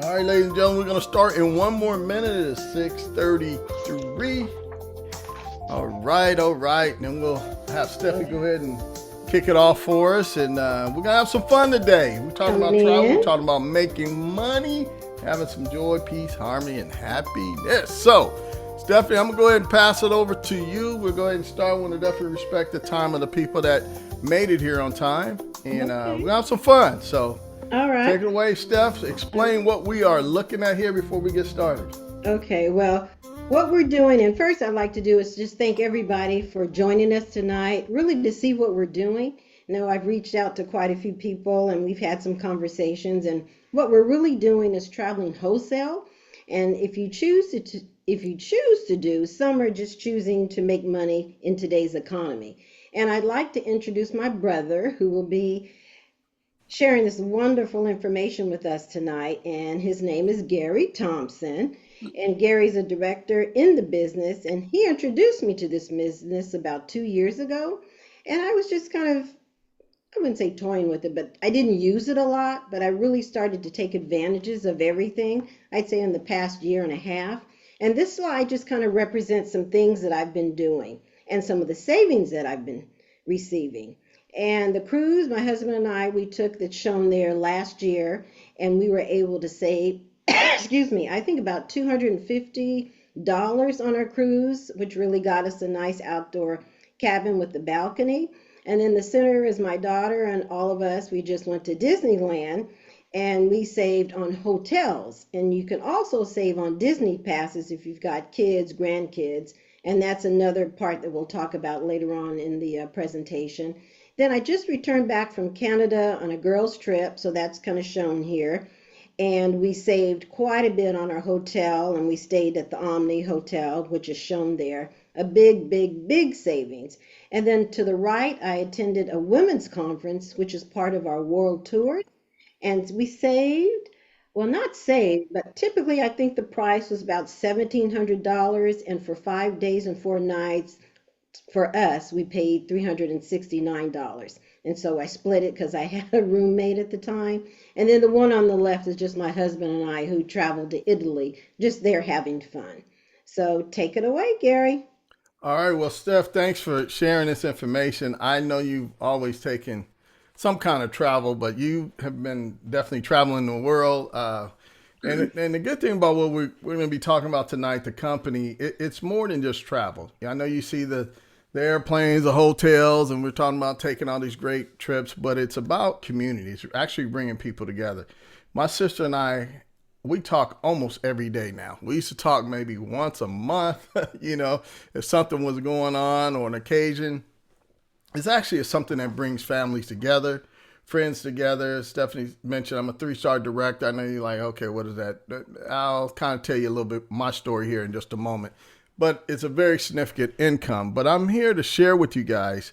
All right, ladies and gentlemen, we're going to start in one more minute. It is 6:33. All right. Then we'll have Steffi go ahead and kick it off for us. And we're going to have some fun today. We're talking about travel. We're talking about making money, having some joy, peace, harmony, and happiness. So, Stephanie, I'm going to go ahead and pass it over to you. We'll go ahead and start. I want to definitely respect the time of the people that made it here on time. And we're going to have some fun. So, all right. Take it away, Steph. Explain what we are looking at here before we get started. Okay, well, what we're doing, and first I'd like to do is just thank everybody for joining us tonight, really to see what we're doing. You know, I've reached out to quite a few people and we've had some conversations, and what we're really doing is traveling wholesale. And if you choose to do, some are just choosing to make money in today's economy. And I'd like to introduce my brother, who will be sharing this wonderful information with us tonight, and his name is Gary Thompson, and Gary's a director in the business, and he introduced me to this business about 2 years ago, and I was just kind of, I wouldn't say toying with it, but I didn't use it a lot, but I really started to take advantages of everything, I'd say in the past year and a half, and this slide just kind of represents some things that I've been doing, and some of the savings that I've been receiving. And the cruise, my husband and I, we took that's shown there last year, and we were able to save, excuse me, I think about $250 on our cruise, which really got us a nice outdoor cabin with the balcony. And in the center is my daughter and all of us. We just went to Disneyland, and we saved on hotels. And you can also save on Disney passes if you've got kids, grandkids, and that's another part that we'll talk about later on in the presentation. Then I just returned back from Canada on a girls' trip, so that's kind of shown here. And we saved quite a bit on our hotel, and we stayed at the Omni Hotel, which is shown there. A big savings. And then to the right, I attended a women's conference, which is part of our world tour. And we saved, well, not saved, but typically I think the price was about $1,700. And for 5 days and 4 nights, for us, we paid $369. And so I split it because I had a roommate at the time. And then the one on the left is just my husband and I who traveled to Italy, just there having fun. So take it away, Gary. All right. Well, Steph, thanks for sharing this information. I know you've always taken some kind of travel, but you have been definitely traveling the world. And the good thing about what we're going to be talking about tonight, the company, it's more than just travel. I know you see the airplanes, the hotels, and we're talking about taking all these great trips, but it's about communities, actually bringing people together. My sister and I, we talk almost every day now. We used to talk maybe once a month, if something was going on or an occasion. It's actually something that brings families together, friends together. Stephanie mentioned I'm a 3-star director. I know you're like, okay, what is that? I'll kind of tell you a little bit my story here in just a moment. But it's a very significant income. But I'm here to share with you guys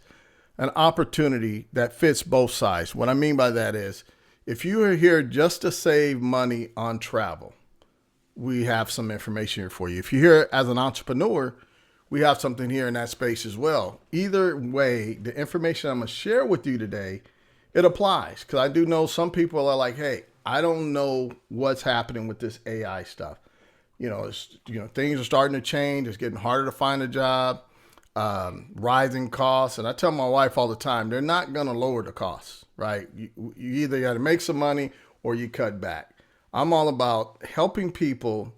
an opportunity that fits both sides. What I mean by that is, if you are here just to save money on travel, we have some information here for you. If you're here as an entrepreneur, we have something here in that space as well. Either way, the information I'm going to share with you today, it applies. Because I do know some people are like, hey, I don't know what's happening with this AI stuff. Things are starting to change. It's getting harder to find a job, rising costs. And I tell my wife all the time, they're not going to lower the costs, right? You either got to make some money or you cut back. I'm all about helping people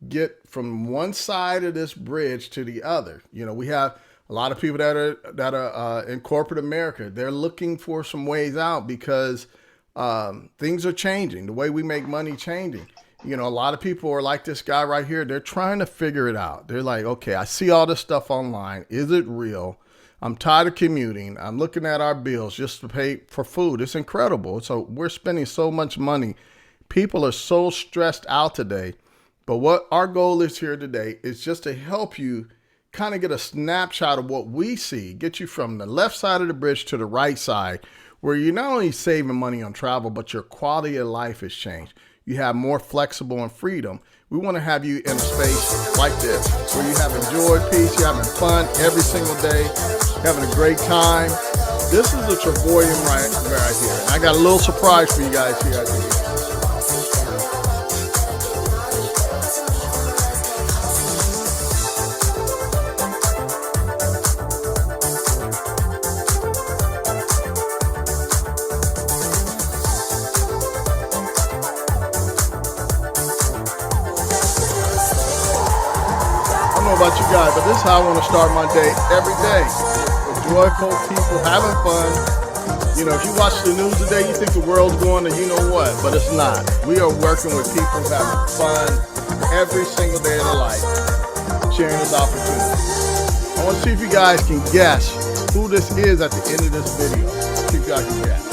get from one side of this bridge to the other. We have a lot of people that are in corporate America. They're looking for some ways out because things are changing. The way we make money changing. A lot of people are like this guy right here. They're trying to figure it out. They're like, okay, I see all this stuff online. Is it real? I'm tired of commuting. I'm looking at our bills just to pay for food. It's incredible. So we're spending so much money. People are so stressed out today. But what our goal is here today is just to help you kind of get a snapshot of what we see, get you from the left side of the bridge to the right side, where you're not only saving money on travel, but your quality of life has changed. You have more flexible and freedom. We want to have you in a space like this, where you have enjoyed peace, you're having fun every single day, having a great time. This is the Travoyum right here. And I got a little surprise for you guys here at the end. guy, but this is how I want to start my day every day. With joyful people having fun. You know, if you watch the news today, you think the world's going to you know what, but it's not. We are working with people having fun every single day of their life, sharing this opportunity. I want to see if you guys can guess who this is at the end of this video. See if you guys can guess.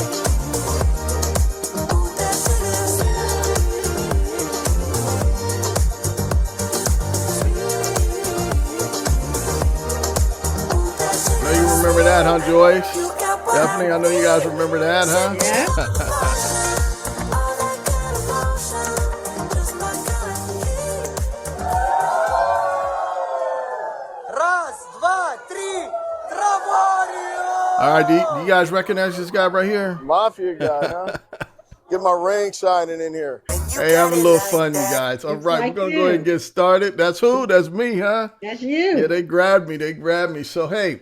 Remember that, huh, Joyce? Definitely, I know you guys remember that, huh? Yeah. All right, do you guys recognize this guy right here? Mafia guy, huh? Get my ring shining in here. Hey, having a little fun, you guys. All right, like we're going to you. go ahead and get started. That's who? That's me, huh? That's you. Yeah, they grabbed me. So, hey,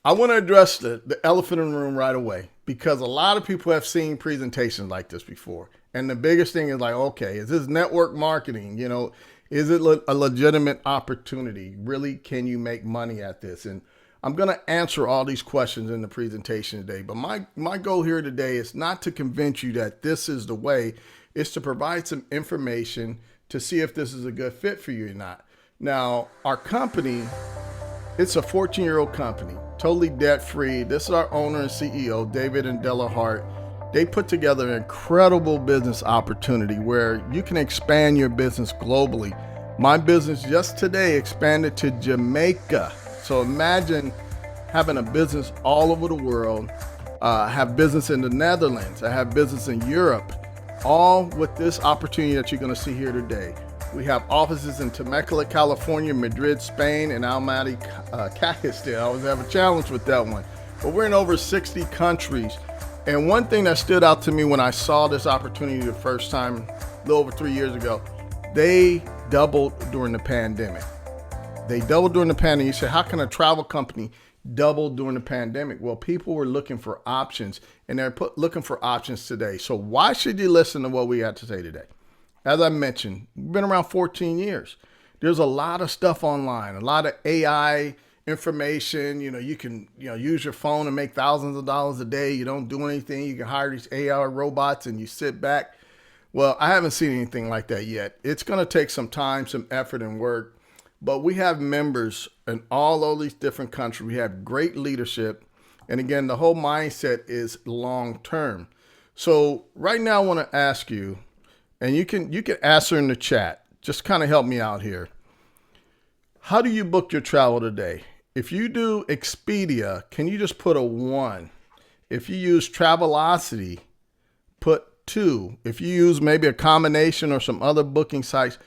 I want to address the elephant in the room right away because a lot of people have seen presentations like this before. And the biggest thing is like, okay, is this network marketing? You know, is it a legitimate opportunity? Really, can you make money at this? And I'm going to answer all these questions in the presentation today. But my goal here today is not to convince you that this is the way. It's to provide some information to see if this is a good fit for you or not. Now, our company, it's a 14-year-old company, totally debt-free. This is our owner and CEO, David and Della Hart. They put together an incredible business opportunity where you can expand your business globally. My business just today expanded to Jamaica. So imagine having a business all over the world. I have business in the Netherlands. I have business in Europe, all with this opportunity that you're going to see here today. We have offices in Temecula, California, Madrid, Spain, and Almaty, Pakistan. I always have a challenge with that one. But we're in over 60 countries. And one thing that stood out to me when I saw this opportunity the first time, a little over 3 years ago, they doubled during the pandemic. They doubled during the pandemic. You say, how can a travel company double during the pandemic? Well, people were looking for options, and they're looking for options today. So why should you listen to what we have to say today? As I mentioned, we've been around 14 years. There's a lot of stuff online, a lot of AI information. You know, you can use your phone and make thousands of dollars a day. You don't do anything. You can hire these AI robots and you sit back. Well, I haven't seen anything like that yet. It's going to take some time, some effort and work. But we have members in all of these different countries. We have great leadership. And again, the whole mindset is long term. So right now I want to ask you, and you can answer in the chat. Just kind of help me out here. How do you book your travel today? If you do Expedia, can you just put a 1? If you use Travelocity, put 2. If you use maybe a combination or some other booking sites,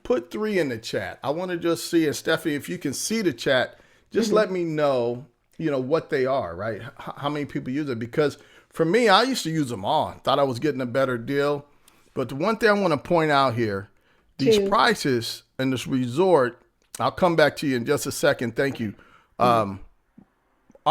put 3 in the chat. I want to just see, and Stephanie, if you can see the chat, just let me know, what they are, right? How many people use it? Because for me, I used to use them all. Thought I was getting a better deal. But the one thing I want to point out here, these prices in this resort, I'll come back to you in just a second. Thank you. Our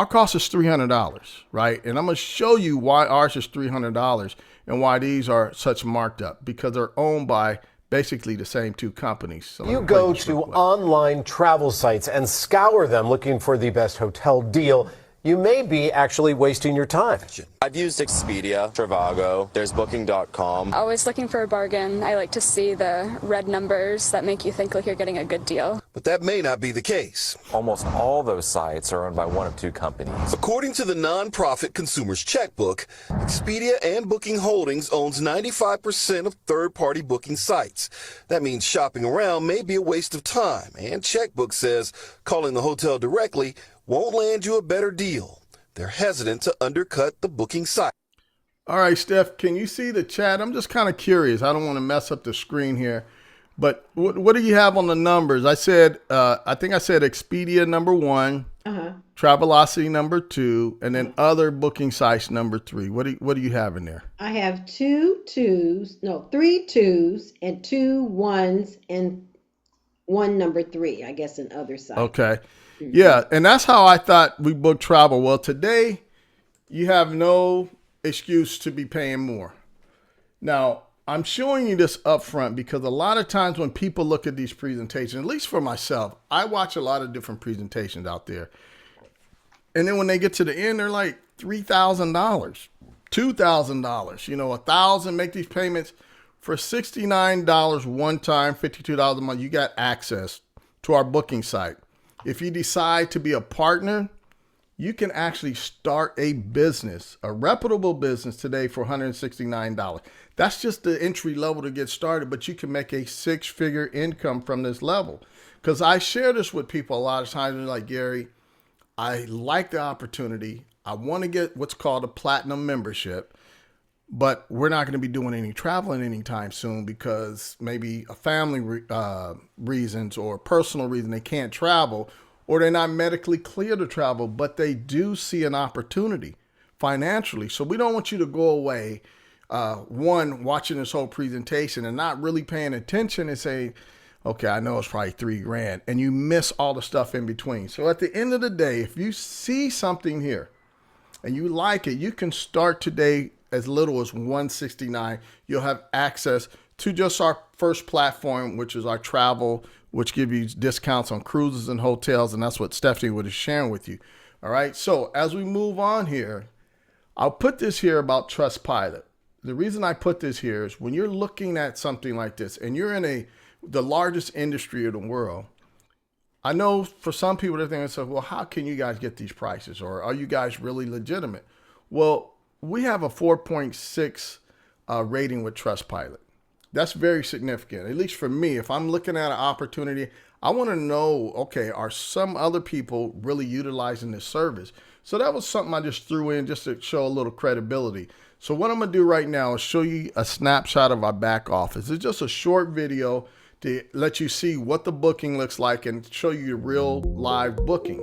cost is $300, right? And I'm going to show you why ours is $300 and why these are such marked up, because they're owned by basically the same two companies. So you go to online travel sites and scour them looking for the best hotel deal. You may be actually wasting your time. I've used Expedia, Trivago, there's Booking.com. Always looking for a bargain. I like to see the red numbers that make you think like you're getting a good deal. But that may not be the case. Almost all those sites are owned by one of two companies. According to the nonprofit Consumer's Checkbook, Expedia and Booking Holdings owns 95% of third-party booking sites. That means shopping around may be a waste of time, and Checkbook says calling the hotel directly won't land you a better deal. They're hesitant to undercut the booking site. All right, Steph, can you see the chat? I'm just kind of curious. I don't want to mess up the screen here. But what do you have on the numbers? I said, I think I said Expedia number 1, Travelocity number 2, and then other booking sites number 3. What do you have in there? I have 3 2s and 2 1s and 1 number 3, I guess, in other sites. Okay. Yeah, and that's how I thought we booked travel. Well, today you have no excuse to be paying more. Now, I'm showing you this up front because a lot of times when people look at these presentations, at least for myself, I watch a lot of different presentations out there. And then when they get to the end, they're like $3,000, $2,000, $1,000, make these payments for $69 one time, $52 a month. You got access to our booking site. If you decide to be a partner, you can actually start a business, a reputable business today for $169. That's just the entry level to get started, but you can make a six-figure income from this level. Because I share this with people a lot of times, and they're like, Gary, I like the opportunity. I want to get what's called a platinum membership, but we're not going to be doing any traveling anytime soon because maybe a family reasons or personal reason they can't travel, or they're not medically clear to travel, but they do see an opportunity financially. So we don't want you to go away, watching this whole presentation and not really paying attention and say, okay, I know it's probably $3,000, and you miss all the stuff in between. So at the end of the day, if you see something here and you like it, you can start today as little as $169. You'll have access to just our first platform, which is our travel, which gives you discounts on cruises and hotels. And that's what Stephanie was sharing with you. All right. So as we move on here, I'll put this here about Trustpilot. The reason I put this here is when you're looking at something like this and you're in the largest industry of the world, I know for some people they're thinking, well, how can you guys get these prices? Or are you guys really legitimate? Well, we have a 4.6 rating with Trustpilot. That's very significant, at least for me. If I'm looking at an opportunity, I want to know, okay, are some other people really utilizing this service? So that was something I just threw in just to show a little credibility. So what I'm going to do right now is show you a snapshot of our back office. It's just a short video to let you see what the booking looks like and show you real live booking.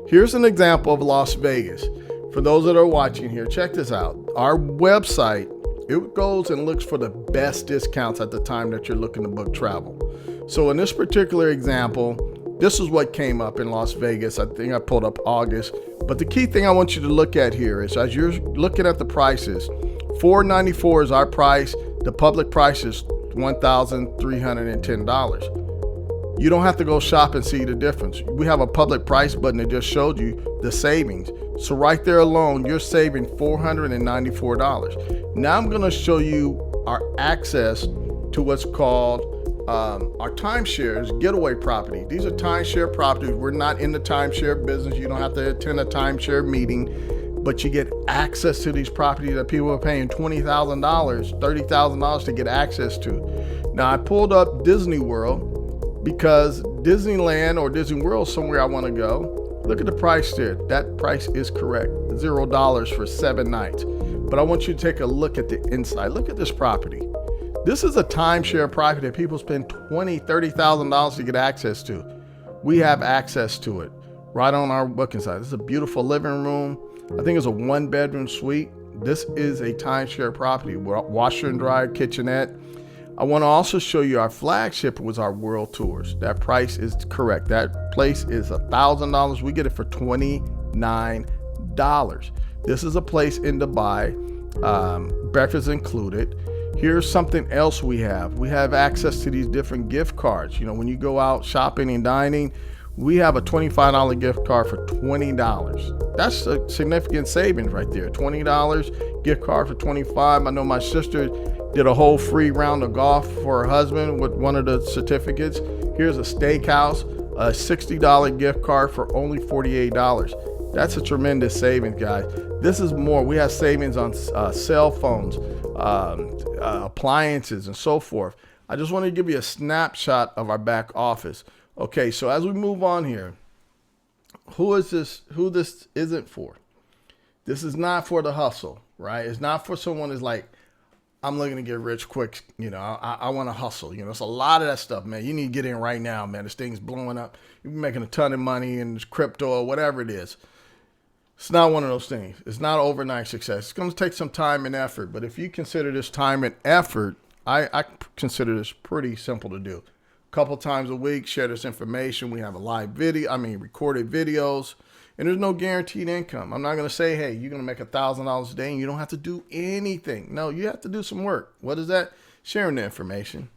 Here's an example of Las Vegas. For those that are watching here, check this out. Our website, it goes and looks for the best discounts at the time that you're looking to book travel. So in this particular example, this is what came up in Las Vegas. I think I pulled up August. But the key thing I want you to look at here is as you're looking at the prices, $494 is our price. The public price is $1,310. You don't have to go shop and see the difference. We have a public price button that just showed you the savings. So right there alone, you're saving $494. Now I'm going to show you our access to what's called our timeshares, getaway property. These are timeshare properties. We're not in the timeshare business. You don't have to attend a timeshare meeting, but you get access to these properties that people are paying $20,000, $30,000 to get access to. Now I pulled up Disney World because Disneyland or Disney World is somewhere I want to go. Look at the price there. That price is correct. $0 for 7 nights. But I want you to take a look at the inside. Look at this property. This is a timeshare property that people spend $20,000, $30,000 to get access to. We have access to it right on our booking site. This is a beautiful living room. I think it's a 1-bedroom suite. This is a timeshare property. Washer and dryer, kitchenette. I want to also show you our flagship was our World Tours. That price is correct. That place is $1,000. We get it for $29. This is a place in Dubai, breakfast included. Here's something else we have. We have access to these different gift cards. You know, when you go out shopping and dining, we have a $25 gift card for $20. That's a significant savings right there. $20 gift card for $25. I know my sister did a whole free round of golf for her husband with one of the certificates. Here's a steakhouse, a $60 gift card for only $48. That's a tremendous savings, guys. This is more. We have savings on cell phones, appliances, and so forth. I just want to give you a snapshot of our back office. Okay, so as we move on here, who this isn't for? This is not for the hustle, right? It's not for someone who's like, I'm looking to get rich quick. You know, I want to hustle. You know, it's a lot of that stuff, man. You need to get in right now, man. This thing's blowing up. You're making a ton of money in crypto or whatever it is. It's not one of those things. It's not overnight success. It's going to take some time and effort. But if you consider this time and effort, I consider this pretty simple to do. A couple times a week, share this information. We have a live video, recorded videos. And there's no guaranteed income. I'm not going to say, hey, you're going to make $1,000 a day and you don't have to do anything. No, you have to do some work. What is that? sharing the information.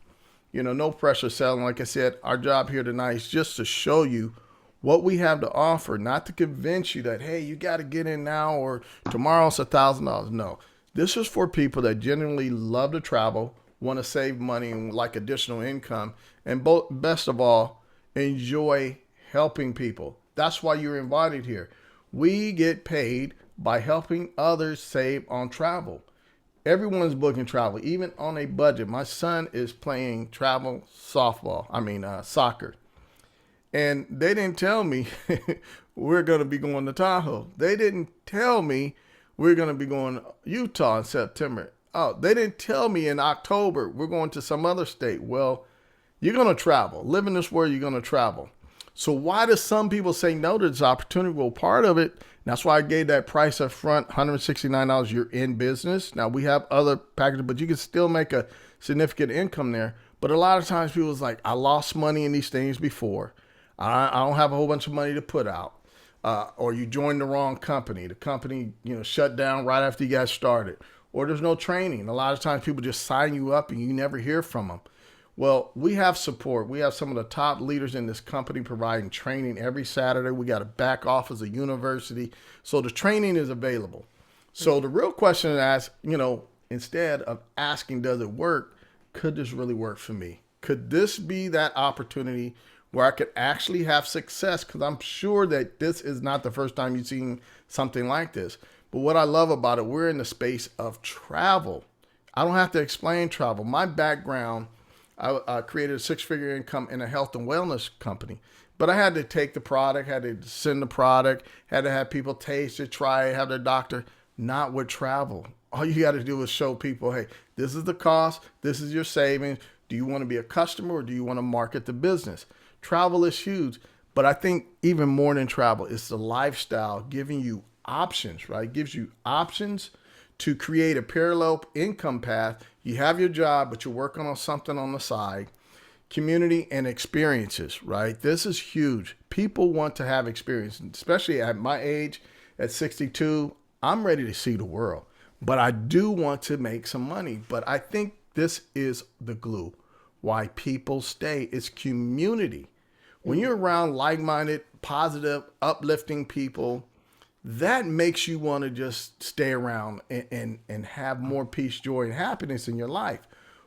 No pressure selling. Like I said, our job here tonight is just to show you what we have to offer, not to convince you that, hey, you got to get in now or tomorrow's $1,000. No, this is for people that genuinely love to travel, want to save money and like additional income, and best of all, enjoy helping people. That's why you're invited here. We get paid by helping others save on travel. Everyone's booking travel, even on a budget. My son is playing travel soccer. And they didn't tell me we're going to be going to Tahoe. They didn't tell me we're going to be going to Utah in September. Oh, they didn't tell me in October we're going to some other state. Well, you're going to travel. Live in this world, you're going to travel. So why do some people say no to this opportunity? Well, part of it, that's why I gave that price up front, $169. You're in business. Now, we have other packages, but you can still make a significant income there. But a lot of times people's like, I lost money in these things before. I don't have a whole bunch of money to put out. Or you joined the wrong company. The company, shut down right after you guys started. Or there's no training. A lot of times people just sign you up and you never hear from them. Well, we have support. We have some of the top leaders in this company providing training every Saturday. We got a back office, a university. So the training is available. So the real question to ask, instead of asking, does it work? Could this really work for me? Could this be that opportunity where I could actually have success? Because I'm sure that this is not the first time you've seen something like this. But what I love about it, we're in the space of travel. I don't have to explain travel. My background, I created a 6-figure income in a health and wellness company. But I had to take the product, had to send the product, had to have people taste it, try it, have their doctor. Not with travel. All you got to do is show people, hey, this is the cost, this is your savings. Do you want to be a customer or do you want to market the business? Travel is huge, but I think even more than travel, it's the lifestyle giving you options, right? It gives you options to create a parallel income path. You have your job, but you're working on something on the side. Community and experiences, right? This is huge. People want to have experience, especially at my age, at 62. I'm ready to see the world, but I do want to make some money. But I think this is the glue why people stay. It's community. When you're around like-minded, positive, uplifting people, that makes you want to just stay around and have more peace, joy, and happiness in your life.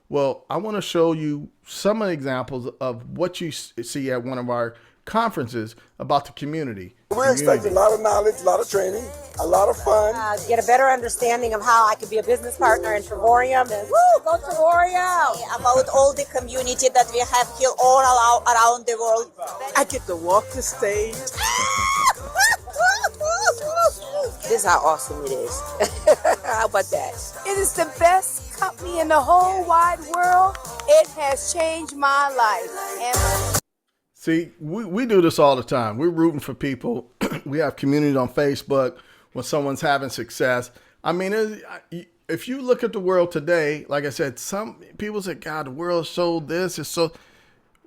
Well, I want to show you some of the examples of what you see at one of our conferences about the community. We're expecting a lot of knowledge, a lot of training, a lot of fun. Get a better understanding of how I could be a business partner in Trevorium. Woo, go Trevorium! About all the community that we have here all around the world. I get to walk the stage. This is how awesome it is. How about that? It is the best company in the whole wide world. It has changed my life. See, we do this all the time. We're rooting for people. We have communities on Facebook when someone's having success. I mean, if you look at the world today, like I said, some people say, God, the world showed this.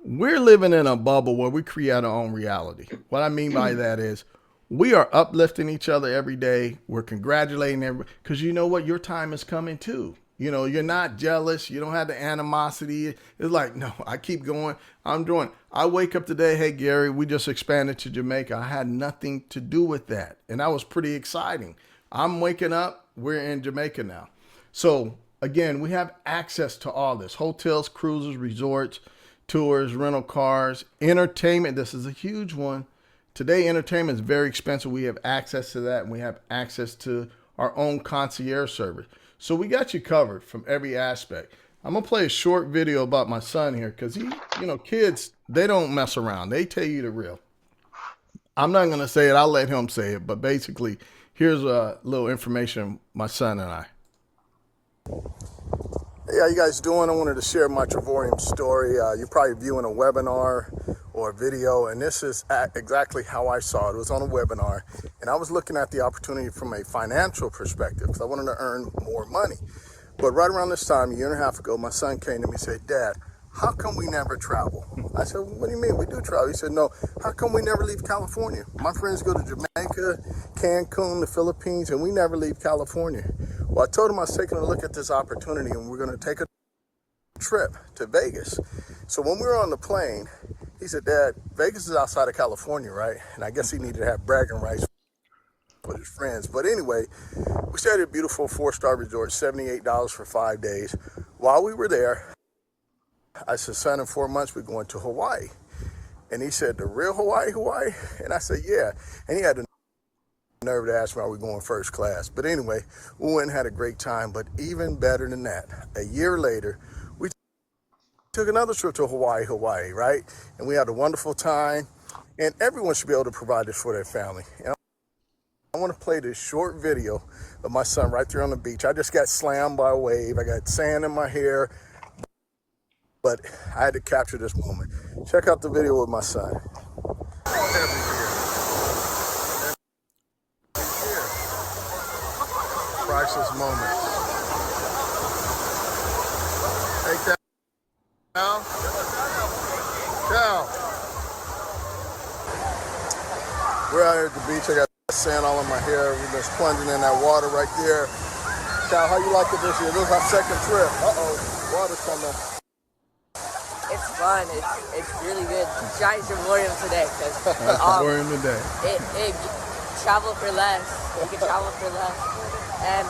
We're living in a bubble where we create our own reality. What I mean by that is we are uplifting each other every day. We're congratulating everybody because you know what? Your time is coming too. You're not jealous. You don't have the animosity. It's like, no, I keep going. I'm doing. I wake up today, hey, Gary, we just expanded to Jamaica. I had nothing to do with that. And that was pretty exciting. I'm waking up. We're in Jamaica now. So, again, we have access to all this. Hotels, cruises, resorts, tours, rental cars, entertainment. This is a huge one. Today, entertainment is very expensive. We have access to that. And we have access to our own concierge service. So we got you covered from every aspect. I'm going to play a short video about my son here because kids, they don't mess around. They tell you the real. I'm not going to say it. I'll let him say it. But basically, here's a little information, my son and I. Hey, how you guys doing? I wanted to share my Trevorium story. You're probably viewing a webinar or a video, and this is exactly how I saw it. It was on a webinar, and I was looking at the opportunity from a financial perspective because I wanted to earn more money. But right around this time, a year and a half ago, my son came to me and said, Dad, how come we never travel? I said, what do you mean? We do travel. He said, no, how come we never leave California? My friends go to Jamaica, Cancun, the Philippines, and we never leave California. Well, I told him I was taking a look at this opportunity, and we're going to take a trip to Vegas. So when we were on the plane, he said, Dad, Vegas is outside of California, right? And I guess he needed to have bragging rights with his friends. But anyway, we stayed at a beautiful 4-star resort, $78 for 5 days. While we were there, I said, son, in 4 months, we're going to Hawaii. And he said, the real Hawaii? And I said, yeah. And he had the nerve to ask me, are we going first class? But anyway, we went and had a great time. But even better than that, a year later, we took another trip to Hawaii, right? And we had a wonderful time. And everyone should be able to provide this for their family. And I want to play this short video of my son right there on the beach. I just got slammed by a wave. I got sand in my hair, but I had to capture this moment. Check out the video with my son. Every year. Priceless moments. Hey, Cal. We're out here at the beach. I got sand all in my hair. We've been plunging in that water right there. Cal, how you like it this year? This is our second trip. Water's coming. It's fun. It's really good. Try Trevorium today because Trevorium today. It travel for less. You can travel for less, and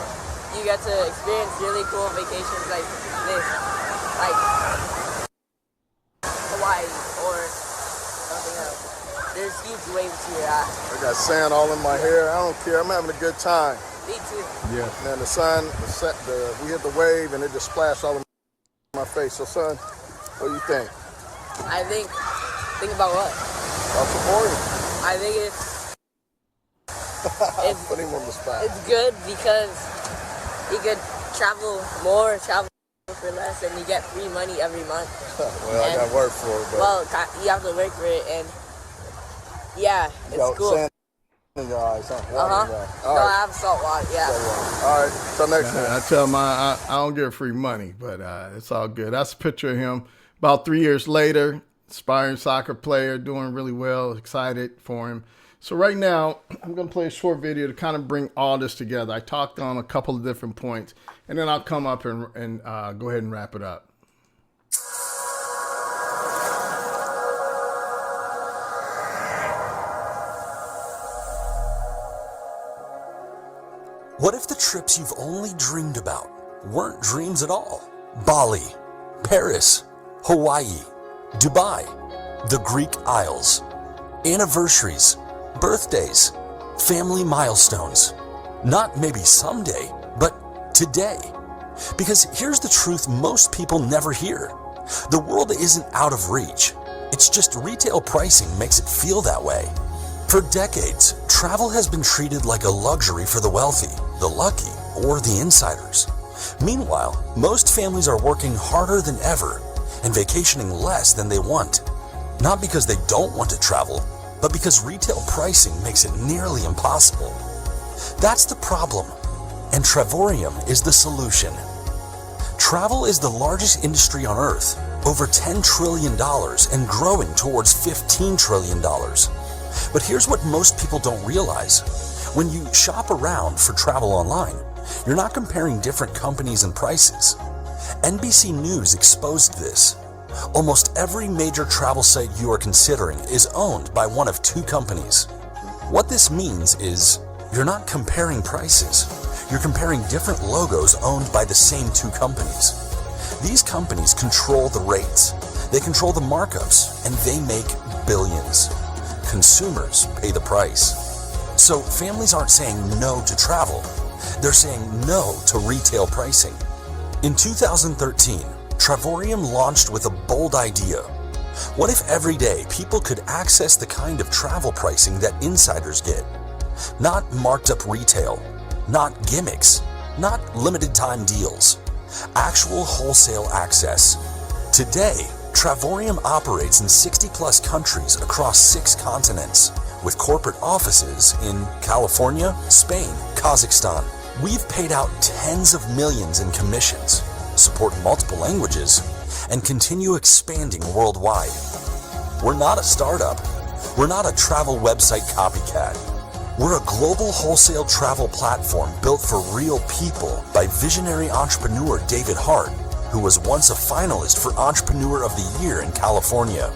you get to experience really cool vacations like this, like Hawaii or something else. There's huge waves here. I got sand all in my hair. I don't care. I'm having a good time. Me too. Yeah. Man, the sun, we hit the wave and it just splashed all in my face. So, son, what do you think? I think about what? About Trevorium. I think it's putting him on the spot. It's good because you could travel more, travel for less, and you get free money every month. Well, I got work for it. But well, you have to work for it, and yeah, it's cool. Sand in your eyes, huh? No, I have salt water, yeah. All right, till next time. I tell him I don't get free money, but it's all good. That's a picture of him about 3 years later, aspiring soccer player, doing really well, excited for him. So right now, I'm going to play a short video to kind of bring all this together. I talked on a couple of different points, and then I'll come up and go ahead and wrap it up. What if the trips you've only dreamed about weren't dreams at all? Bali, Paris, Hawaii, Dubai, the Greek Isles, anniversaries, birthdays, family milestones. Not maybe someday, but today. Because here's the truth most people never hear. The world isn't out of reach. It's just retail pricing makes it feel that way. For decades, travel has been treated like a luxury for the wealthy, the lucky, or the insiders. Meanwhile, most families are working harder than ever and vacationing less than they want. Not because they don't want to travel, but because retail pricing makes it nearly impossible. That's the problem, and Trevorium is the solution. Travel is the largest industry on Earth, over $10 trillion and growing towards $15 trillion. But here's what most people don't realize. When you shop around for travel online, you're not comparing different companies and prices. NBC News exposed this. Almost every major travel site you are considering is owned by one of two companies. What this means is you're not comparing prices. You're comparing different logos owned by the same two companies. These companies control the rates. They control the markups, and they make billions. Consumers pay the price. So families aren't saying no to travel. They're saying no to retail pricing. In 2013, Trevorium launched with a bold idea. What if every day people could access the kind of travel pricing that insiders get? Not marked up retail, not gimmicks, not limited time deals. Actual wholesale access. Today, Trevorium operates in 60-plus countries across 6 continents, with corporate offices in California, Spain, Kazakhstan. We've paid out tens of millions in commissions, support multiple languages, and continue expanding worldwide. We're not a startup. We're not a travel website copycat. We're a global wholesale travel platform built for real people by visionary entrepreneur David Hart who was once a finalist for Entrepreneur of the Year in California.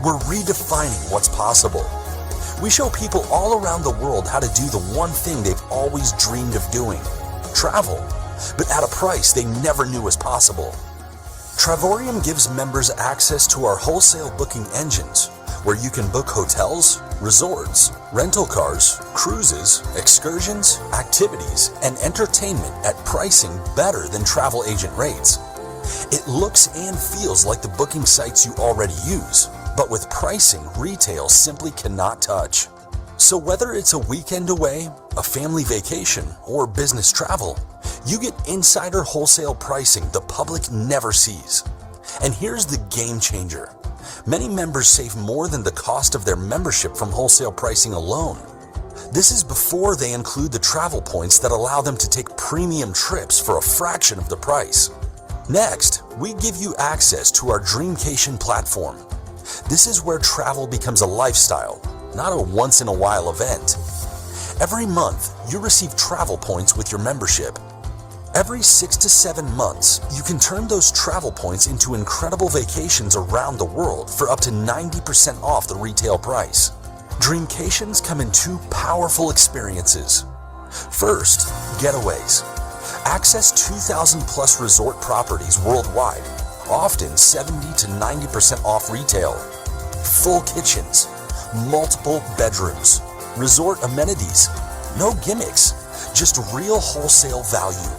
We're redefining what's possible. We show people all around the world how to do the one thing they've always dreamed of doing: travel, but at a price they never knew was possible. Travorium gives members access to our wholesale booking engines, where you can book hotels, resorts, rental cars, cruises, excursions, activities, and entertainment at pricing better than travel agent rates. It looks and feels like the booking sites you already use, but with pricing retail simply cannot touch. So whether it's a weekend away, a family vacation, or business travel, you get insider wholesale pricing the public never sees. And here's the game changer. Many members save more than the cost of their membership from wholesale pricing alone. This is before they include the travel points that allow them to take premium trips for a fraction of the price. Next, we give you access to our Dreamcation platform. This is where travel becomes a lifestyle, not a once-in-a-while event. Every month, you receive travel points with your membership. Every 6 to 7 months, you can turn those travel points into incredible vacations around the world for up to 90% off the retail price. Dreamcations come in 2 powerful experiences. First, getaways. Access 2,000 plus resort properties worldwide, often 70 to 90% off retail. Full kitchens, multiple bedrooms, resort amenities, no gimmicks, just real wholesale value.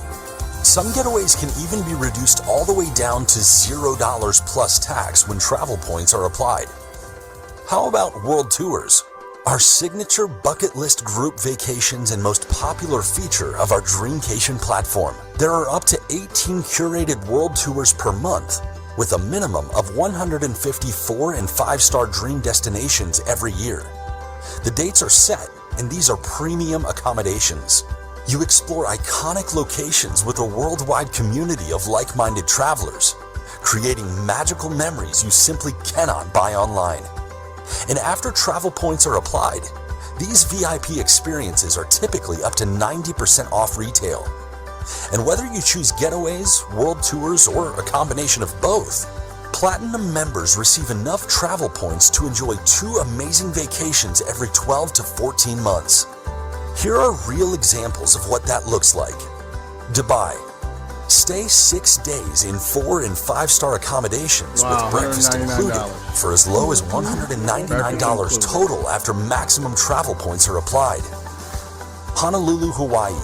Some getaways can even be reduced all the way down to $0 plus tax when travel points are applied. How about world tours? Our signature bucket list group vacations and most popular feature of our Dreamcation platform. There are up to 18 curated world tours per month, with a minimum of 150 4- and 5-star dream destinations every year. The dates are set, and these are premium accommodations. You explore iconic locations with a worldwide community of like-minded travelers, creating magical memories you simply cannot buy online. And after travel points are applied, these VIP experiences are typically up to 90% off retail. And whether you choose getaways, world tours, or a combination of both, Platinum members receive enough travel points to enjoy 2 amazing vacations every 12 to 14 months. Here are real examples of what that looks like. Dubai. Stay 6 days in 4- and 5-star accommodations with breakfast included for as low as $199 total after maximum travel points are applied. Honolulu, Hawaii.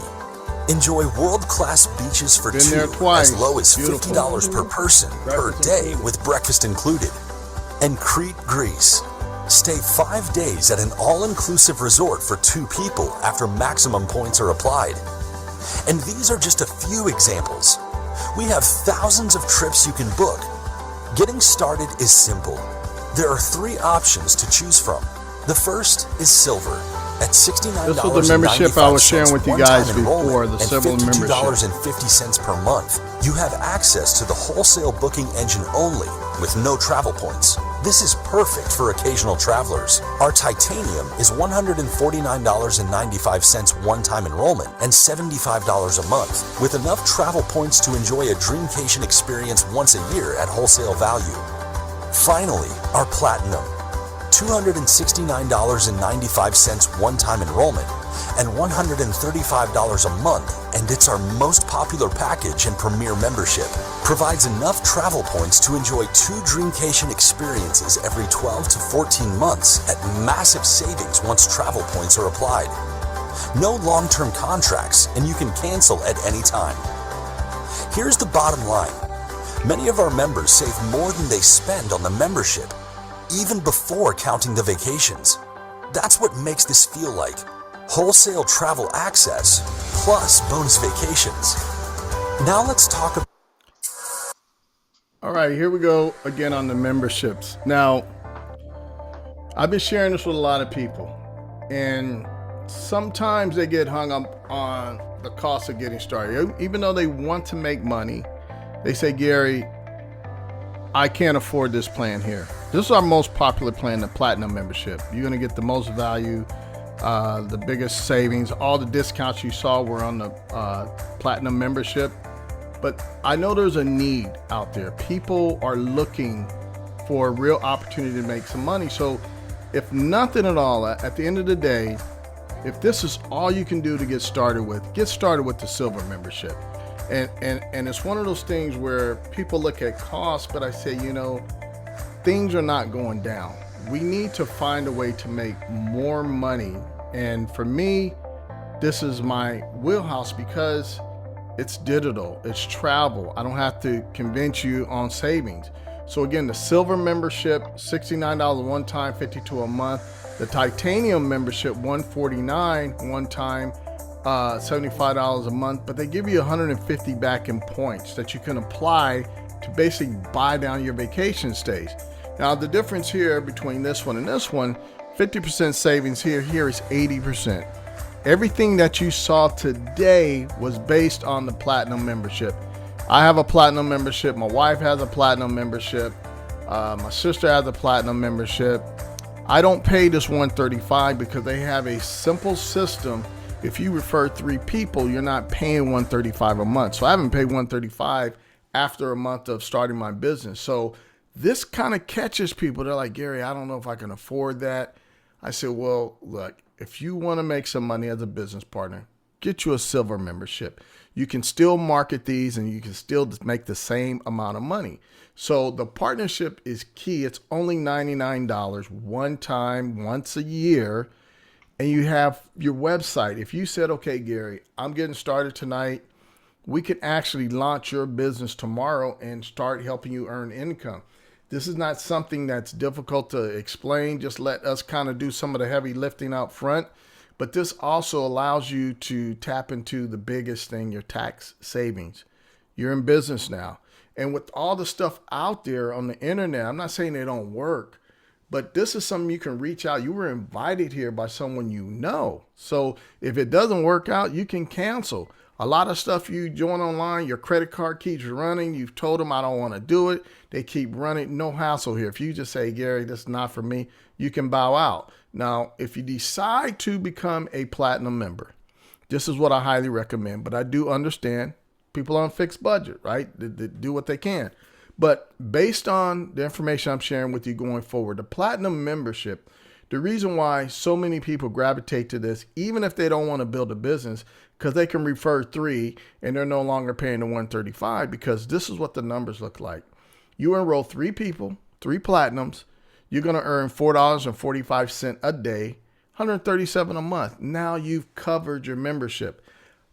Enjoy world-class beaches for 2 as low as $50 per person per day with breakfast included. And Crete, Greece. Stay 5 days at an all-inclusive resort for 2 people after maximum points are applied. And these are just a few examples. We have thousands of trips you can book. Getting started is simple. There are 3 options to choose from. The first is Silver at $69.95. This was the membership I was sharing with you guys before, the Silver membership. $52.50 per month. You have access to the wholesale booking engine only with no travel points. This is perfect for occasional travelers. Our Titanium is $149.95 one-time enrollment and $75 a month, with enough travel points to enjoy a Dreamcation experience once a year at wholesale value. Finally, our Platinum, $269.95 one-time enrollment and $135 a month, and it's our most popular package and premier membership. Provides enough travel points to enjoy 2 Dreamcation experiences every 12 to 14 months at massive savings once travel points are applied. No long-term contracts, and you can cancel at any time. Here's the bottom line. Many of our members save more than they spend on the membership, even before counting the vacations. That's what makes this feel like wholesale travel access plus bonus vacations. Now let's talk about... All right, here we go again on the memberships. Now, I've been sharing this with a lot of people, and sometimes they get hung up on the cost of getting started. Even though they want to make money, they say, Gary, I can't afford this plan here. This is our most popular plan, the Platinum membership. You're going to get the most value, the biggest savings. All the discounts you saw were on the Platinum membership. But I know there's a need out there. People are looking for a real opportunity to make some money. So if nothing at all, at the end of the day, if this is all you can do to get started with the silver membership. And it's one of those things where people look at cost, but I say, things are not going down. We need to find a way to make more money. And for me, this is my wheelhouse because it's digital, it's travel. I don't have to convince you on savings. So again, the silver membership, $69 one time, $52 a month. The titanium membership, $149 one time, $75 a month. But they give you $150 back in points that you can apply to basically buy down your vacation stays. Now the difference here between this one and this one, 50% savings here is 80%. Everything that you saw today was based on the platinum membership. I have a platinum membership. My wife has a platinum membership. My sister has a platinum membership. I don't pay this $135 because they have a simple system. If you refer 3 people, you're not paying $135 a month. So I haven't paid $135 after a month of starting my business. So this kind of catches people. They're like, Gary, I don't know if I can afford that. I said, well, look, if you want to make some money as a business partner, get you a silver membership. You can still market these and you can still make the same amount of money. So the partnership is key. It's only $99 one time, once a year. And you have your website. If you said, okay, Gary, I'm getting started tonight, we can actually launch your business tomorrow and start helping you earn income. This is not something that's difficult to explain. Just let us kind of do some of the heavy lifting out front. But this also allows you to tap into the biggest thing, your tax savings. You're in business now. And with all the stuff out there on the internet, I'm not saying they don't work, but this is something you can reach out. You were invited here by someone you know. So if it doesn't work out, you can cancel. A lot of stuff you join online, your credit card keeps running. You've told them I don't want to do it. They keep running. No hassle here. If you just say, Gary, this is not for me, you can bow out. Now, if you decide to become a platinum member, this is what I highly recommend. But I do understand people on a fixed budget, right? They do what they can. But based on the information I'm sharing with you going forward, the platinum membership, the reason why so many people gravitate to this, even if they don't want to build a business, because they can refer 3 and they're no longer paying the $135, because this is what the numbers look like. You enroll 3 people, 3 platinums, you're going to earn $4.45 a day, $137 a month. Now you've covered your membership.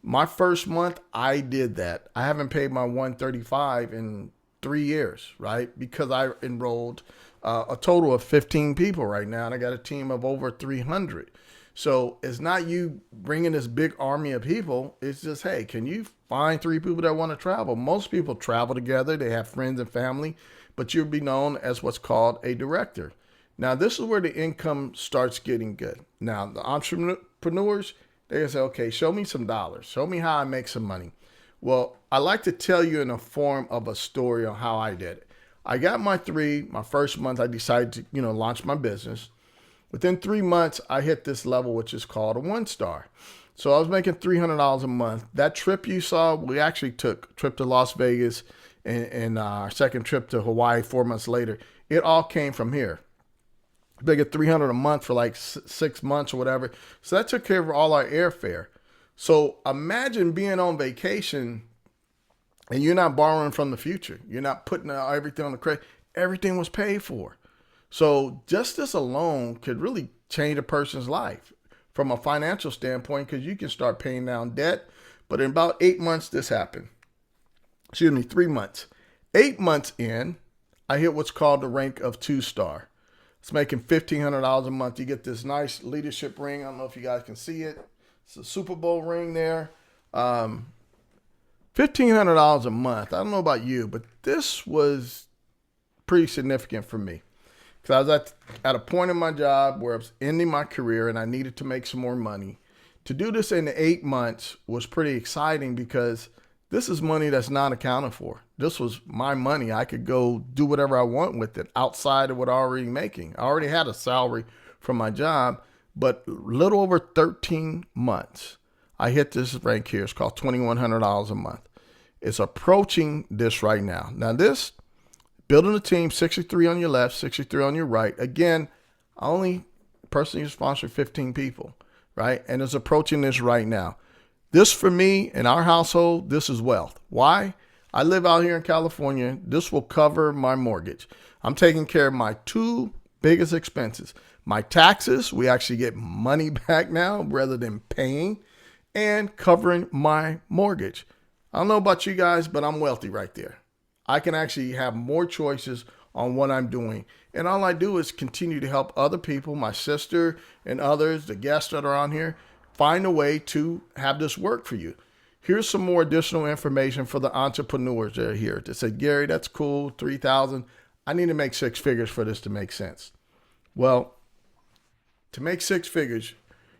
My first month, I did that. I haven't paid my $135 in 3 years, right? Because I enrolled a total of 15 people right now, and I got a team of over 300. So it's not you bringing this big army of people. It's just, hey, can you find 3 people that want to travel? Most people travel together. They have friends and family, but you'll be known as what's called a director. Now, this is where the income starts getting good. Now, the entrepreneurs, they say, okay, show me some dollars. Show me how I make some money. Well, I like to tell you in the form of a story on how I did it. I got my first month, I decided to, launch my business. Within 3 months, I hit this level, which is called a 1-star. So I was making $300 a month. That trip you saw, we actually took a trip to Las Vegas and our second trip to Hawaii 4 months later. It all came from here. They get $300 a month for like 6 months or whatever. So that took care of all our airfare. So imagine being on vacation and you're not borrowing from the future. You're not putting everything on the credit. Everything was paid for. So just this alone could really change a person's life from a financial standpoint, because you can start paying down debt. But in about 8 months, this happened. 3 months. 8 months in, I hit what's called the rank of 2-star. It's making $1,500 a month. You get this nice leadership ring. I don't know if you guys can see it. It's a Super Bowl ring there. $1,500 a month. I don't know about you, but this was pretty significant for me. Because I was at a point in my job where I was ending my career and I needed to make some more money. To do this in 8 months was pretty exciting, because this is money that's not accounted for. This was my money. I could go do whatever I want with it outside of what I'm already making. I already had a salary from my job, but a little over 13 months, I hit this rank here. It's called $2,100 a month. is approaching this right now. Now this, building a team, 63 on your left, 63 on your right. Again, I only personally sponsor 15 people, right? And it's approaching this right now. This for me, in our household, this is wealth. Why? I live out here in California. This will cover my mortgage. I'm taking care of my two biggest expenses. My taxes, we actually get money back now rather than paying, and covering my mortgage. I don't know about you guys, but I'm wealthy right there. I can actually have more choices on what I'm doing. And all I do is continue to help other people, my sister and others, the guests that are on here, find a way to have this work for you. Here's some more additional information for the entrepreneurs that are here. That say, Gary, that's cool, 3,000. I need to make 6 figures for this to make sense. Well, to make 6 figures,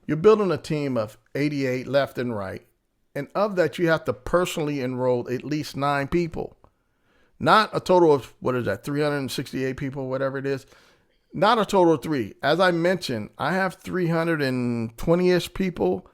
you're building a team of 88 left and right. And of that, you have to personally enroll at least 9 people. Not a total of, 368 people, whatever it is. Not a total of 3. As I mentioned, I have 320-ish people.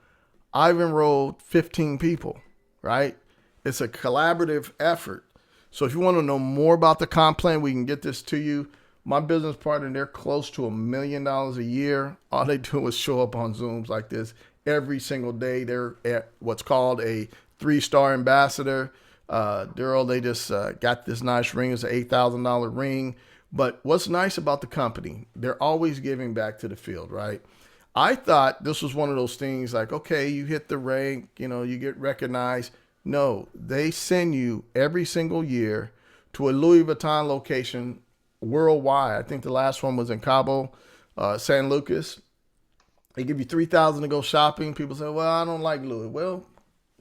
I've enrolled 15 people, right? It's a collaborative effort. So if you want to know more about the comp plan, we can get this to you. My business partner, they're close to $1 million a year. All they do is show up on Zooms like this every single day. They're at what's called a 3-star ambassador. They just got this nice ring. It's an $8,000 ring. But what's nice about the company, they're always giving back to the field, right? I thought this was one of those things like, okay, you hit the rank, you get recognized. No, they send you every single year to a Louis Vuitton location worldwide. I think the last one was in Cabo, San Lucas. They give you $3,000 to go shopping. People say, well, I don't like Louis. Well,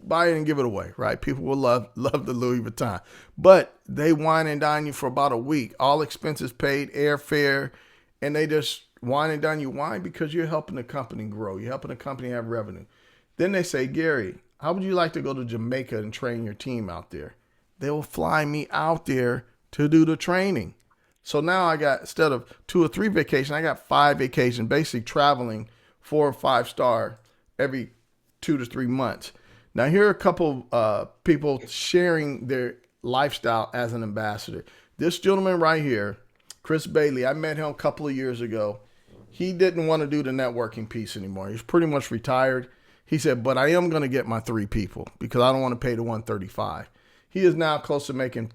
buy it and give it away, right? People will love the Louis Vuitton. But they wine and dine you for about a week. All expenses paid, airfare, and they just wine and dine you. Why? Because you're helping the company grow. You're helping the company have revenue. Then they say, Gary, how would you like to go to Jamaica and train your team out there? They will fly me out there to do the training. So now I got, instead of 2 or 3 vacations, I got 5 vacations, basically traveling 4 or 5 star every 2 to 3 months. Now, here are a couple people sharing their lifestyle as an ambassador. This gentleman right here, Chris Bailey, I met him a couple of years ago. He didn't want to do the networking piece anymore. He's pretty much retired. He said, but I am going to get my 3 people because I don't want to pay the $135. He is now close to making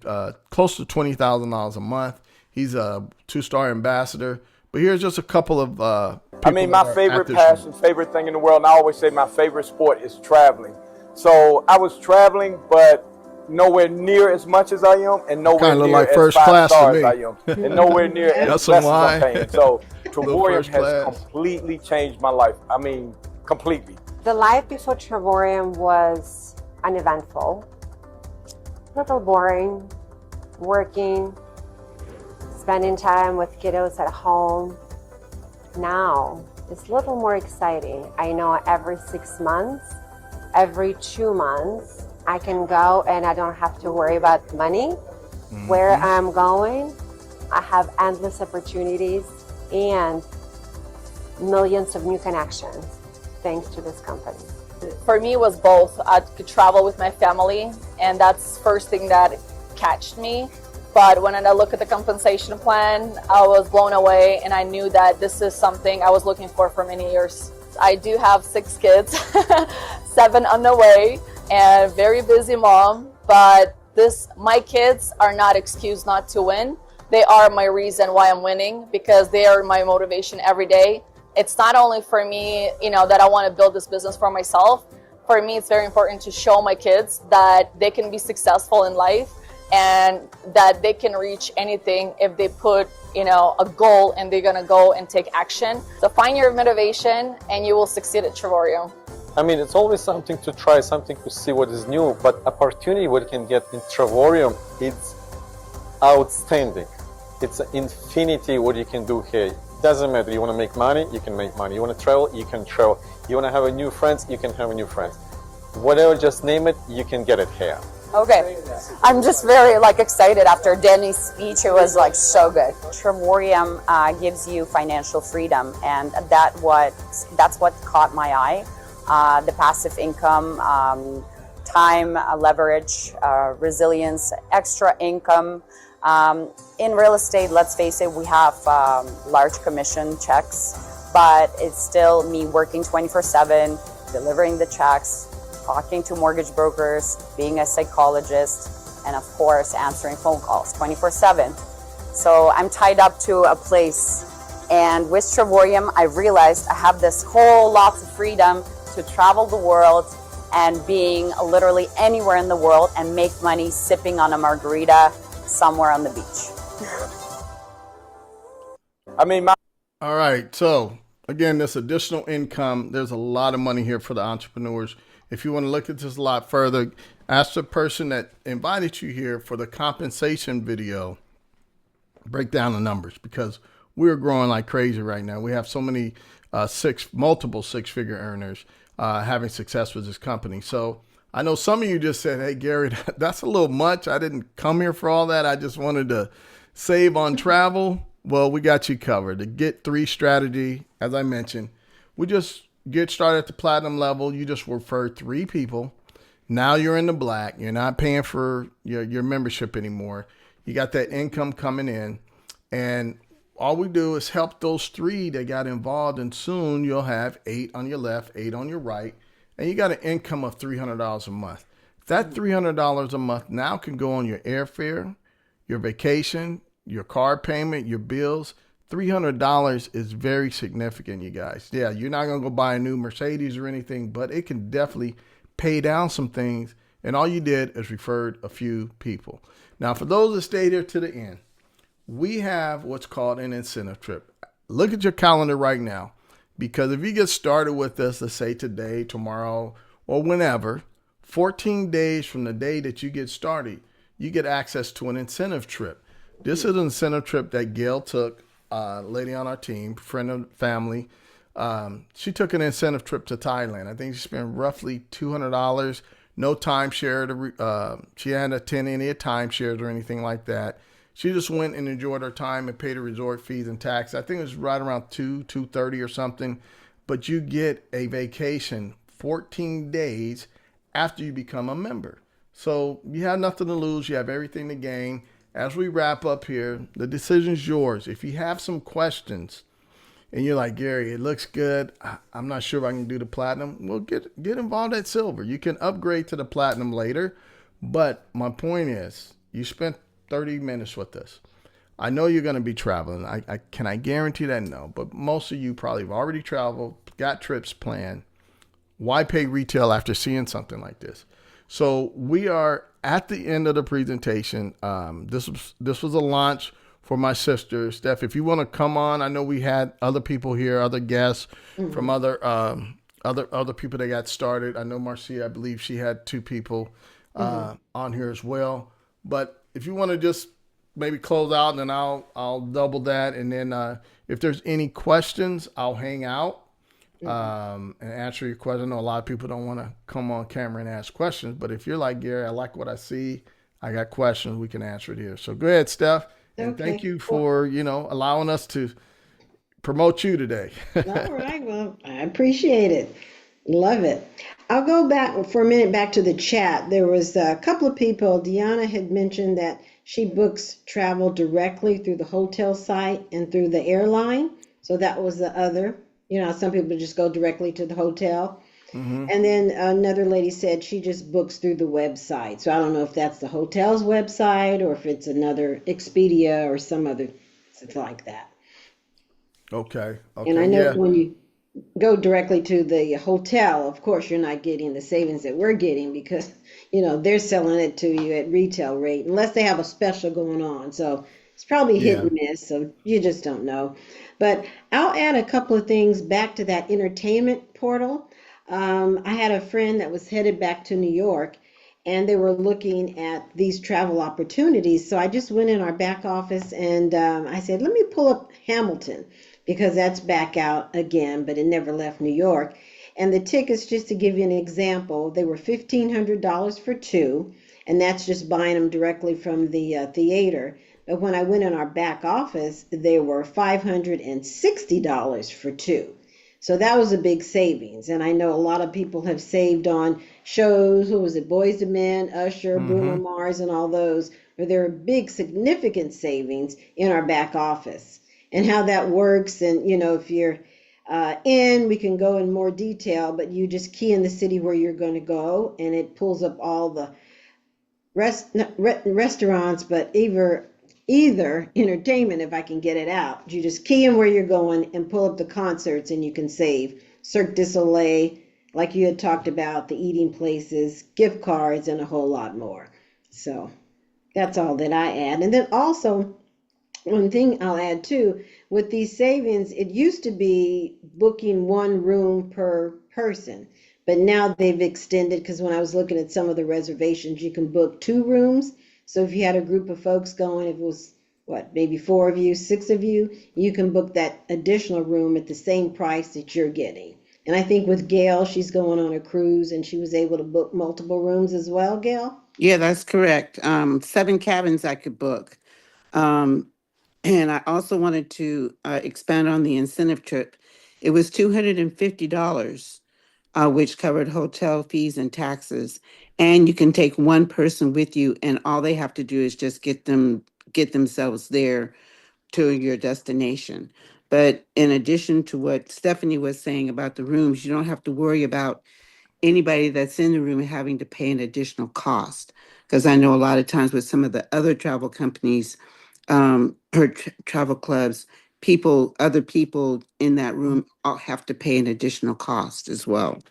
close to $20,000 a month. He's a 2-star ambassador. But here's just a couple of my favorite passion, favorite thing in the world, and I always say my favorite sport is traveling. So I was traveling, but nowhere near as much as I am, and nowhere near like as first 5 class stars to me. I am, and nowhere near as less as I'm paying. So Travorium has completely changed my life. I mean, completely. The life before Travorium was uneventful, a little boring, working, spending time with kiddos at home. Now, it's a little more exciting. I know every 6 months, every 2 months, I can go and I don't have to worry about money, where I'm going. I have endless opportunities and millions of new connections thanks to this company. For me, it was both. I could travel with my family, and that's the first thing that catched me. But when I look at the compensation plan, I was blown away, and I knew that this is something I was looking for many years. I do have 6 kids, 7 on the way, and very busy mom. But my kids are not excuse not to win. They are my reason why I'm winning, because they are my motivation every day. It's not only for me, that I want to build this business for myself. For me, it's very important to show my kids that they can be successful in life and that they can reach anything if they put, a goal and they're going to go and take action. So find your motivation and you will succeed at Travorium. I mean, it's always something to try, something to see what is new, but opportunity what you can get in Travorium, it's outstanding. It's infinity what you can do here. Doesn't matter. You want to make money, you can make money. You want to travel, you can travel. You want to have a new friends, you can have a new friends. Whatever, just name it, you can get it here. Okay, I'm just very excited after Danny's speech. It was so good. Travorium gives you financial freedom, and that's what caught my eye. The passive income, time, leverage, resilience, extra income. In real estate, let's face it, we have large commission checks, but it's still me working 24/7, delivering the checks, talking to mortgage brokers, being a psychologist, and of course, answering phone calls 24/7. So I'm tied up to a place. And with Travorium, I realized I have this whole lot of freedom to travel the world and being literally anywhere in the world and make money sipping on a margarita somewhere on the beach. All right. So again, this additional income, there's a lot of money here for the entrepreneurs. If you want to look at this a lot further, ask the person that invited you here for the compensation video, break down the numbers, because we're growing like crazy right now. We have so many multiple six-figure earners having success with this company. So I know some of you just said, hey, Gary, that's a little much. I didn't come here for all that. I just wanted to save on travel. Well, we got you covered. The Get 3 strategy, as I mentioned, we just get started at the platinum level. You just refer 3 people. Now you're in the black. You're not paying for your membership anymore. You got that income coming in. And all we do is help those 3 that got involved. And soon you'll have 8 on your left, 8 on your right. And you got an income of $300 a month. That $300 a month now can go on your airfare, your vacation, your car payment, your bills. $300 is very significant, you guys. Yeah, you're not going to go buy a new Mercedes or anything, but it can definitely pay down some things. And all you did is referred a few people. Now, for those that stayed here to the end, we have what's called an incentive trip. Look at your calendar right now, because if you get started with us, let's say today, tomorrow, or whenever, 14 days from the day that you get started, you get access to an incentive trip. This is an incentive trip that Gail took, lady on our team, friend of family. She took an incentive trip to Thailand. I think she spent roughly $200, no timeshare. She hadn't attended any timeshares or anything like that. She just went and enjoyed her time and paid her resort fees and tax. I think it was right around $230 or something. But you get a vacation 14 days after you become a member. So you have nothing to lose. You have everything to gain. As we wrap up here, the decision's yours. If you have some questions and you're like, Gary, it looks good, I'm not sure if I can do the platinum, well, get involved at silver. You can upgrade to the platinum later. But my point is, you spent 30 minutes with us. I know you're going to be traveling. Can I guarantee that? No. But most of you probably have already traveled, got trips planned. Why pay retail after seeing something like this? So we are at the end of the presentation. This was a launch for my sister, Steph. If you want to come on, I know we had other people here, other guests from other people that got started. I know Marcia, I believe she had 2 people on here as well. But if you want to just maybe close out, and then I'll double that. And then if there's any questions, I'll hang out and answer your question. I know a lot of people don't want to come on camera and ask questions, but if you're like, Gary, I like what I see, I got questions, we can answer it here. So go ahead, Steph. And thank you for, allowing us to promote you today. All right. Well, I appreciate it. Love it. I'll go back for a minute back to the chat. There was a couple of people. Deanna had mentioned that she books travel directly through the hotel site and through the airline. So that was the other. Some people just go directly to the hotel. Mm-hmm. And then another lady said she just books through the website. So I don't know if that's the hotel's website or if it's another Expedia or some other something like that. Okay. And I know when you go directly to the hotel, of course, you're not getting the savings that we're getting because, they're selling it to you at retail rate unless they have a special going on. So it's probably hit and miss. So you just don't know. But I'll add a couple of things back to that entertainment portal. I had a friend that was headed back to New York and they were looking at these travel opportunities. So I just went in our back office and I said, let me pull up Hamilton, because that's back out again, but it never left New York. And the tickets, just to give you an example, they were $1,500 for 2, and that's just buying them directly from the theater. But when I went in our back office, they were $560 for 2. So that was a big savings. And I know a lot of people have saved on shows. Who was it? Boys to Men, Usher, Bruno Mars, and all those, where there are big, significant savings in our back office. And how that works. And, if you're we can go in more detail, but you just key in the city where you're going to go, and it pulls up all the restaurants, but either entertainment, if I can get it out. You just key in where you're going and pull up the concerts, and you can save. Cirque du Soleil, like you had talked about, the eating places, gift cards, and a whole lot more. So that's all that I add. And then also, one thing I'll add too, with these savings, it used to be booking one room per person, but now they've extended, because when I was looking at some of the reservations, you can book 2 rooms. So if you had a group of folks going, if it was maybe 4 of you, 6 of you, you can book that additional room at the same price that you're getting. And I think with Gail, she's going on a cruise, and she was able to book multiple rooms as well, Gail? Yeah, that's correct. 7 cabins I could book. And I also wanted to expand on the incentive trip. It was $250, which covered hotel fees and taxes. And you can take one person with you, and all they have to do is just get themselves there to your destination. But in addition to what Stephanie was saying about the rooms, you don't have to worry about anybody that's in the room having to pay an additional cost. Because I know a lot of times with some of the other travel companies, or travel clubs, other people in that room all have to pay an additional cost as well.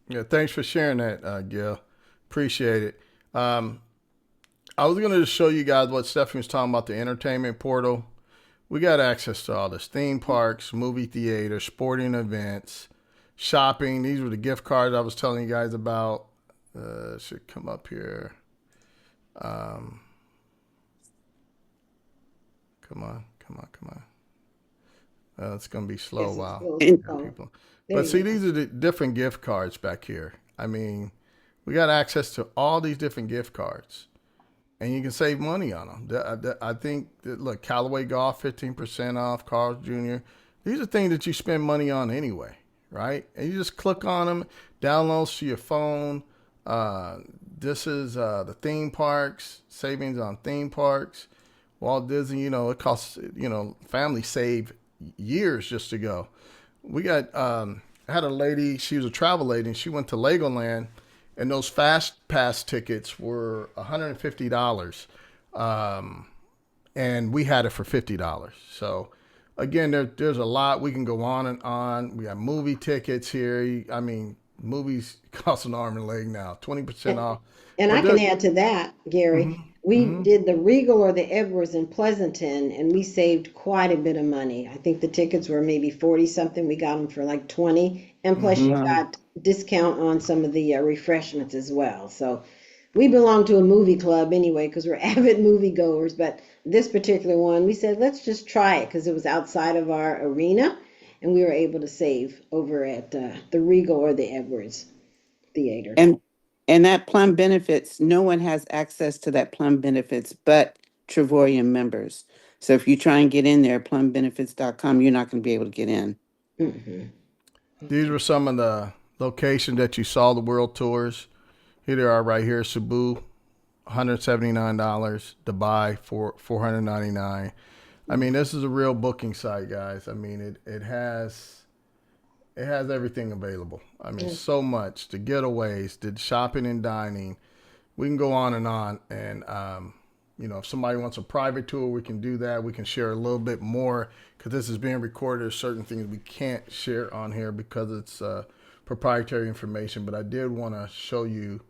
Yeah, thanks for sharing that, Gil. Appreciate it. I was going to just show you guys what Stephanie was talking about, the entertainment portal. We got access to all this: theme parks, movie theaters, sporting events, shopping. These were the gift cards I was telling you guys about. Should come up here. Come on. It's going to be slow while people. But see, these are the different gift cards back here. I mean, we got access to all these different gift cards, and you can save money on them. I think, look, Callaway Golf, 15% off, Carl's Jr. These are things that you spend money on anyway, right? And you just click on them, downloads to your phone. This is the theme parks, savings on theme parks. Walt Disney, it costs, families save years just to go. We got, I had a lady, she was a travel lady, and she went to Legoland, and those Fast Pass tickets were $150. And we had it for $50. So again, there's a lot. We can go on and on. We have movie tickets here. I mean, movies cost an arm and a leg now, 20% off. And I can add to that, Gary. We did the Regal or the Edwards in Pleasanton, and we saved quite a bit of money. I think the tickets were maybe 40 something. We got them for like 20, and plus you got discount on some of the refreshments as well. So we belong to a movie club anyway, because we're avid movie goers. But this particular one, we said, let's just try it, because it was outside of our arena, and we were able to save over at the Regal or the Edwards Theater. And that Plum Benefits, no one has access to that Plum Benefits but Travorium members. So if you try and get in there, plumbenefits.com, you're not going to be able to get in. These were some of the locations that you saw the world tours. Here they are right here: Cebu, $179, Dubai, $499. I mean, this is a real booking site, guys. I mean, it has everything available. I mean, so much. The getaways, the shopping and dining. We can go on. And, if somebody wants a private tour, we can do that. We can share a little bit more, because this is being recorded. There's certain things we can't share on here because it's proprietary information. But I did want to show you,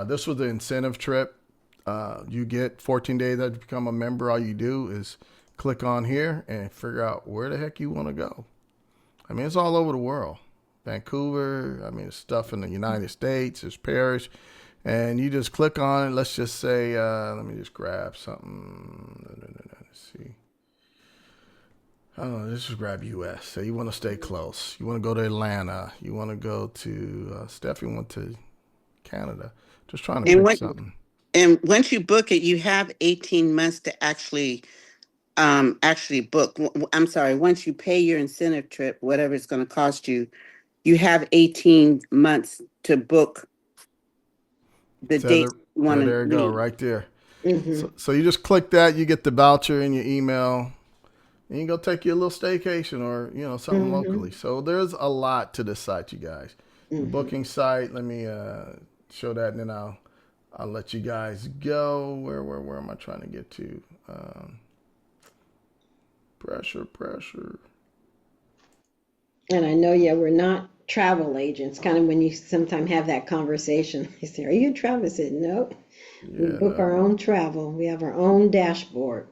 this was the incentive trip. You get 14 days after you become a member. All you do is click on here and figure out where the heck you want to go. I mean, it's all over the world. Vancouver, I mean, it's stuff in the United States, there's Paris, and you just click on it. Let's just say, let me just grab something. Let's see. I don't know, let's just grab U.S. So you want to stay close. You want to go to Atlanta. You want to go to, Stephanie went to Canada. Just trying to pick something. And once you book it, you have 18 months to actually actually book. I'm sorry, once you pay your incentive trip, whatever it's going to cost you, you have 18 months to book the So date you want to there you go, leave. right there. Mm-hmm. So you just click that, you get the voucher in your email, and you go take your little staycation or something Mm-hmm. locally. So there's a lot to this site, you guys. The Mm-hmm. booking site. Let me show that, and then I'll let you guys go. Where am I trying to get to? Pressure. And I know, yeah, we're not travel agents. Kind of when you sometimes have that conversation, they say, "Are you a travel?" I said, "Nope. We Yeah, book our no. own travel. We have our own dashboard."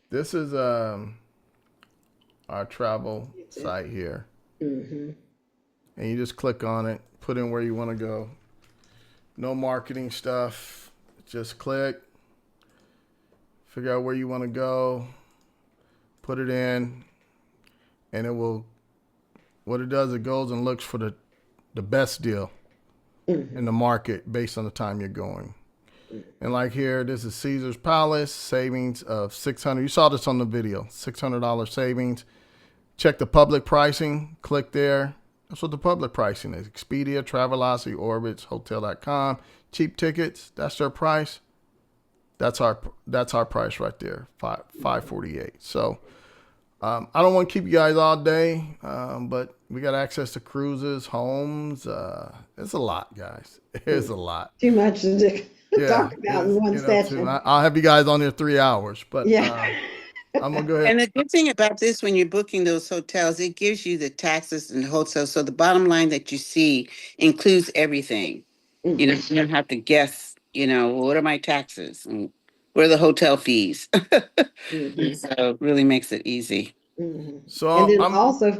This is our travel site here, Mm-hmm. and you just click on it, put in where you want to go. No marketing stuff. Just click, figure out where you want to go, put it in, and it will. What it does, it goes and looks for the best deal in the market based on the time you're going. And like here, this is Caesar's Palace, savings of $600. You saw this on the video, $600 savings. Check the public pricing, click there. That's what the public pricing is. Expedia, Travelocity, Orbitz, Hotel.com. Cheap tickets, that's their price. That's our price right there, $548. So I don't want to keep you guys all day, but we got access to cruises, homes. It's a lot, guys. It's a lot. Too much to Yeah, talk about in one session. I'll have you guys on there 3 hours, but Yeah. I'm gonna go ahead. And the good thing about this, when you're booking those hotels, it gives you the taxes and hotels. So the bottom line that you see includes everything. You know, you don't have to guess, what are my taxes and what are the hotel fees? Mm-hmm. So it really makes it easy. Mm-hmm. So And then I'm also